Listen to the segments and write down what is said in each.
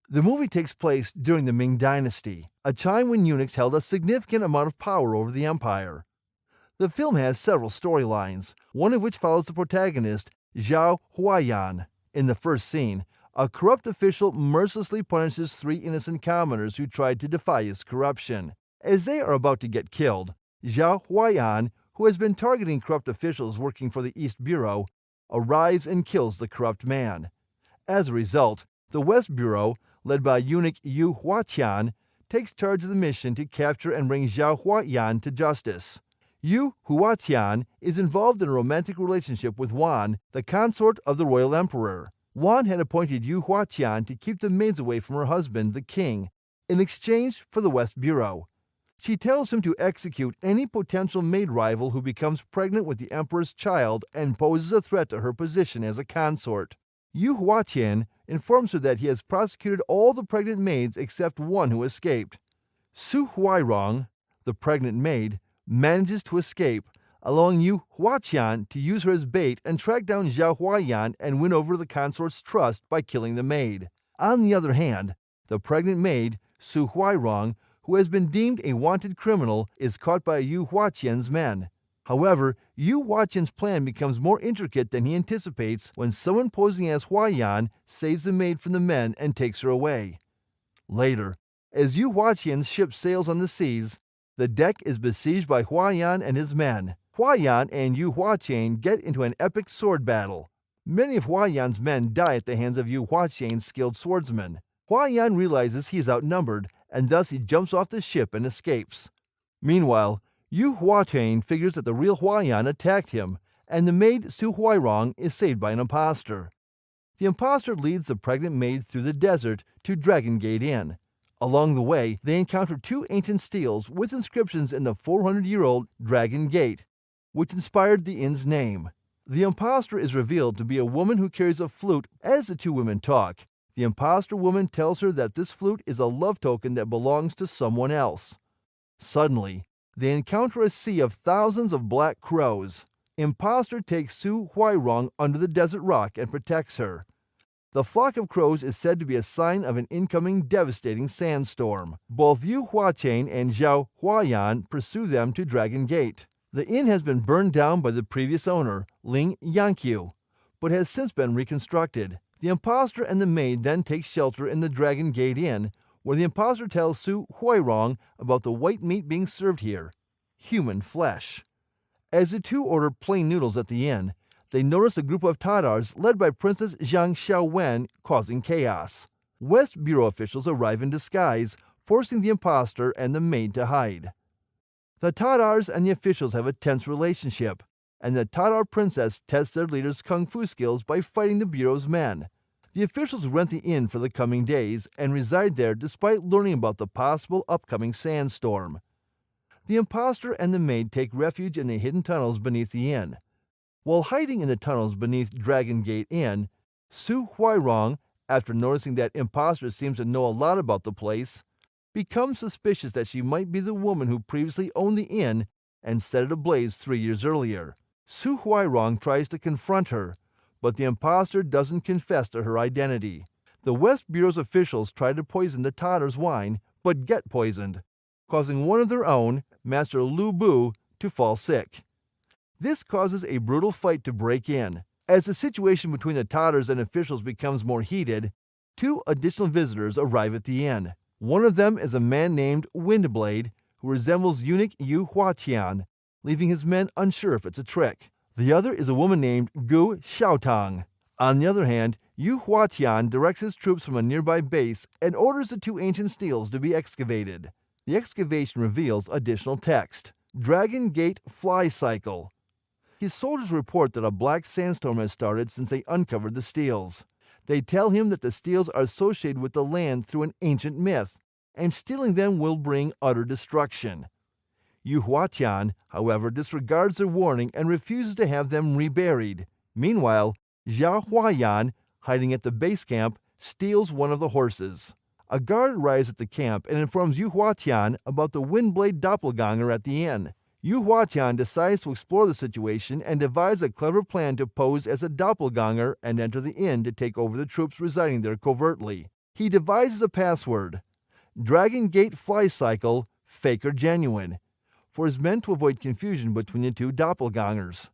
The movie takes place during the Ming Dynasty, a time when eunuchs held a significant amount of power over the empire. The film has several storylines, one of which follows the protagonist, Zhao Huaiyan. In the first scene, a corrupt official mercilessly punishes three innocent commoners who tried to defy his corruption. As they are about to get killed, Zhao Huaiyan, who has been targeting corrupt officials working for the East Bureau, arrives and kills the corrupt man. As a result, the West Bureau, led by eunuch Yu Huatian, takes charge of the mission to capture and bring Zhao Huaiyan to justice. Yu Huatian is involved in a romantic relationship with Wan, the consort of the royal emperor. Wan had appointed Yu Huatian to keep the maids away from her husband, the king, in exchange for the West Bureau. She tells him to execute any potential maid rival who becomes pregnant with the emperor's child and poses a threat to her position as a consort. Yu Huatian informs her that he has prosecuted all the pregnant maids except one who escaped. Su Huairong, the pregnant maid, manages to escape, allowing Yu Huatian to use her as bait and track down Zhao Huaiyan and win over the consort's trust by killing the maid. On the other hand, the pregnant maid, Su Huairong, who has been deemed a wanted criminal, is caught by Yu Huatian's men. However, Yu Huatian's plan becomes more intricate than he anticipates when someone posing as Huaiyan saves the maid from the men and takes her away. Later, as Yu Huatian's ship sails on the seas, the deck is besieged by Huaiyan and his men. Huaiyan and Yu Huatian get into an epic sword battle. Many of Huaiyan's men die at the hands of Yu Huatian's skilled swordsmen. Huaiyan realizes he is outnumbered, and thus he jumps off the ship and escapes. Meanwhile, Yu Huatian figures that the real Huaiyan attacked him, and the maid Su Huairong is saved by an impostor. The impostor leads the pregnant maid through the desert to Dragon Gate Inn. Along the way, they encounter two ancient steles with inscriptions in the 400-year-old Dragon Gate, which inspired the inn's name. The impostor is revealed to be a woman who carries a flute. As the two women talk, the impostor woman tells her that this flute is a love token that belongs to someone else. Suddenly, they encounter a sea of thousands of black crows. Impostor takes Su Huairong under the desert rock and protects her. The flock of crows is said to be a sign of an incoming devastating sandstorm. Both Yu Huatian and Zhao Huaiyan pursue them to Dragon Gate. The inn has been burned down by the previous owner, Ling Yanqiu, but has since been reconstructed. The impostor and the maid then take shelter in the Dragon Gate Inn, where the impostor tells Su Huairong about the white meat being served here, human flesh. As the two order plain noodles at the inn, they notice a group of Tatars led by Princess Zhang Xiaowen causing chaos. West Bureau officials arrive in disguise, forcing the impostor and the maid to hide. The Tatars and the officials have a tense relationship, and the Tatar princess tests their leader's kungfu skills by fighting the Bureau's men. The officials rent the inn for the coming days and reside there despite learning about the possible upcoming sandstorm. The impostor and the maid take refuge in the hidden tunnels beneath the inn. While hiding in the tunnels beneath Dragon Gate Inn, Su Huairong, after noticing that impostor seems to know a lot about the place, becomes suspicious that she might be the woman who previously owned the inn and set it ablaze 3 years earlier. Su Huairong tries to confront her, but the impostor doesn't confess to her identity. The West Bureau's officials try to poison the Tatar's wine, but get poisoned, causing one of their own, Master Lu Bu, to fall sick. This causes a brutal fight to break in. As the situation between the Tatars and officials becomes more heated, two additional visitors arrive at the inn. One of them is a man named Windblade, who resembles eunuch Yu Huatian, leaving his men unsure if it's a trick. The other is a woman named Gu Xiaotang. On the other hand, Yu Huatian directs his troops from a nearby base and orders the two ancient steles to be excavated. The excavation reveals additional text. Dragon Gate Fly Cycle. His soldiers report that a black sandstorm has started since they uncovered the steles. They tell him that the steles are associated with the land through an ancient myth, and stealing them will bring utter destruction. Yu Huatian, however, disregards their warning and refuses to have them reburied. Meanwhile, Zhao Huaiyan, hiding at the base camp, steals one of the horses. A guard arrives at the camp and informs Yu Huatian about the Windblade doppelganger at the inn. Yu Huatian decides to explore the situation and devise a clever plan to pose as a doppelganger and enter the inn to take over the troops residing there covertly. He devises a password, Dragon Gate Fly Cycle, fake or genuine, for his men to avoid confusion between the two doppelgangers.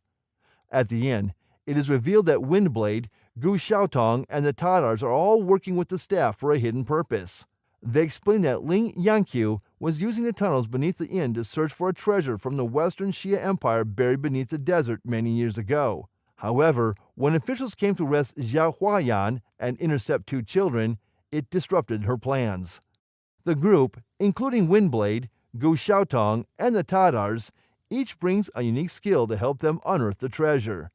At the end, it is revealed that Windblade, Gu Xiaotong, and the Tatars are all working with the staff for a hidden purpose. They explain that Ling Yanqiu was using the tunnels beneath the inn to search for a treasure from the Western Xia Empire buried beneath the desert many years ago. However, when officials came to arrest Zhao Huayan and intercept 2 children, it disrupted her plans. The group, including Windblade, Gu Xiaotong, and the Tatars, each brings a unique skill to help them unearth the treasure.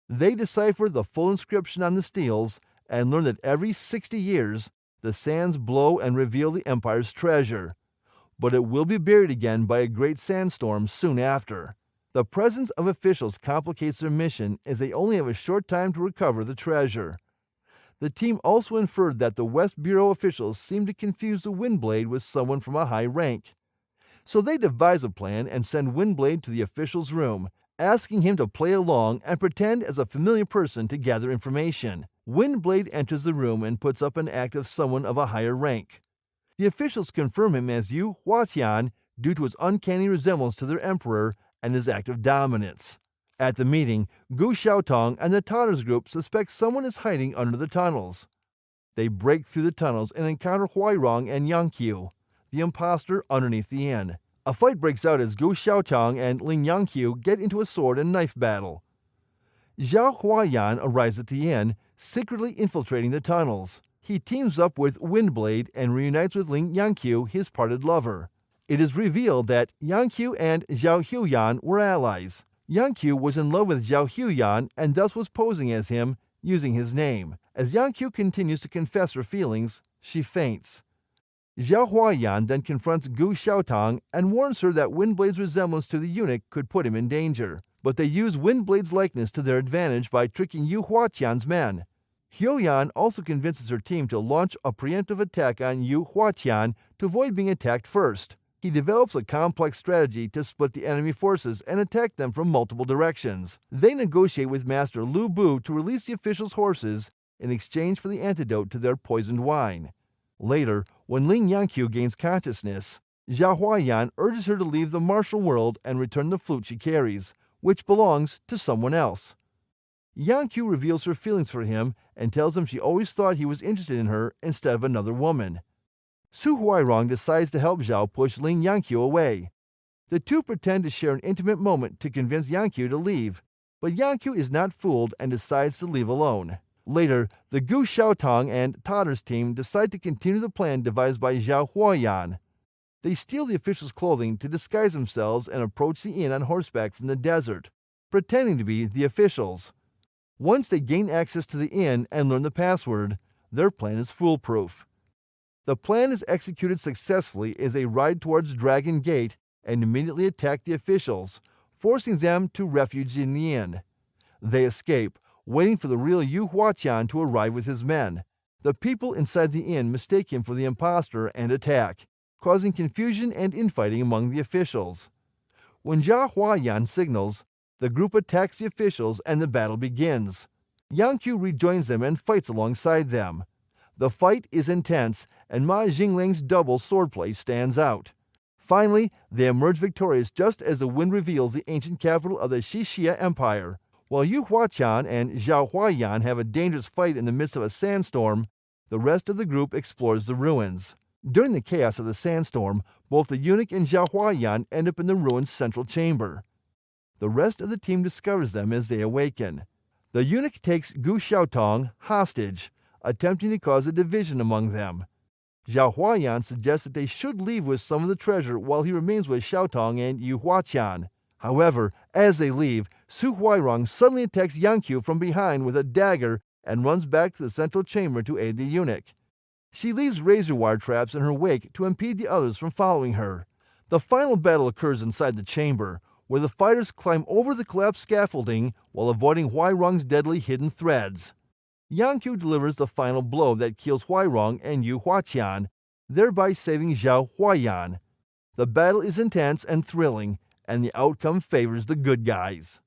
They decipher the full inscription on the steels and learn that every 60 years, the sands blow and reveal the Empire's treasure. But it will be buried again by a great sandstorm soon after. The presence of officials complicates their mission as they only have a short time to recover the treasure. The team also inferred that the West Bureau officials seemed to confuse the Windblade with someone from a high rank. So they devise a plan and send Windblade to the official's room, asking him to play along and pretend as a familiar person to gather information. Windblade enters the room and puts up an act of someone of a higher rank. The officials confirm him as Yu Huatian due to his uncanny resemblance to their emperor and his act of dominance. At the meeting, Gu Xiaotong and the Tatars group suspect someone is hiding under the tunnels. They break through the tunnels and encounter Huairong and Yanqiu, the imposter underneath the inn. A fight breaks out as Gu Xiaotong and Ling Yanqiu get into a sword and knife battle. Zhao Huayan arrives at the inn, secretly infiltrating the tunnels. He teams up with Windblade and reunites with Ling Yanqiu, his parted lover. It is revealed that Yanqiu and Zhao Huyan were allies. Yanqiu was in love with Zhao Huyan and thus was posing as him, using his name. As Yanqiu continues to confess her feelings, she faints. Zhao Huayan then confronts Gu Xiaotong and warns her that Windblade's resemblance to the eunuch could put him in danger. But they use Windblade's likeness to their advantage by tricking Yu Huatian's men. Huyan also convinces her team to launch a preemptive attack on Yu Huatian to avoid being attacked first. He develops a complex strategy to split the enemy forces and attack them from multiple directions. They negotiate with Master Lu Bu to release the officials' horses in exchange for the antidote to their poisoned wine. Later, when Ling Yanqiu gains consciousness, Zhao Huayan urges her to leave the martial world and return the flute she carries, which belongs to someone else. Yanqiu reveals her feelings for him and tells him she always thought he was interested in her instead of another woman. Su Huairong decides to help Zhao push Ling Yanqiu away. The two pretend to share an intimate moment to convince Yanqiu to leave, but Yanqiu is not fooled and decides to leave alone. Later, the Gu Xiaotong and Tatars team decide to continue the plan devised by Zhao Huayan. They steal the officials' clothing to disguise themselves and approach the inn on horseback from the desert, pretending to be the officials. Once they gain access to the inn and learn the password, their plan is foolproof. The plan is executed successfully as they ride towards Dragon Gate and immediately attack the officials, forcing them to refuge in the inn. They escape, waiting for the real Yu Huatian to arrive with his men. The people inside the inn mistake him for the imposter and attack, causing confusion and infighting among the officials. When Zhao Huayan signals, the group attacks the officials and the battle begins. Yanqiu rejoins them and fights alongside them. The fight is intense, and Ma Jingling's double swordplay stands out. Finally, they emerge victorious just as the wind reveals the ancient capital of the Xixia Empire. While Yu Huatian and Zhao Huayan have a dangerous fight in the midst of a sandstorm, the rest of the group explores the ruins. During the chaos of the sandstorm, both the eunuch and Zhao Huayan end up in the ruins' central chamber. The rest of the team discovers them as they awaken. The eunuch takes Gu Xiaotong hostage, attempting to cause a division among them. Zhao Huayan suggests that they should leave with some of the treasure while he remains with Xiaotong and Yu Huatian. However, as they leave, Su Huairong suddenly attacks Yanqiu from behind with a dagger and runs back to the central chamber to aid the eunuch. She leaves razor wire traps in her wake to impede the others from following her. The final battle occurs inside the chamber, where the fighters climb over the collapsed scaffolding while avoiding Huairong's deadly hidden threads. Yanqiu delivers the final blow that kills Huairong and Yu Huatian, thereby saving Zhao Huayan. The battle is intense and thrilling, and the outcome favors the good guys.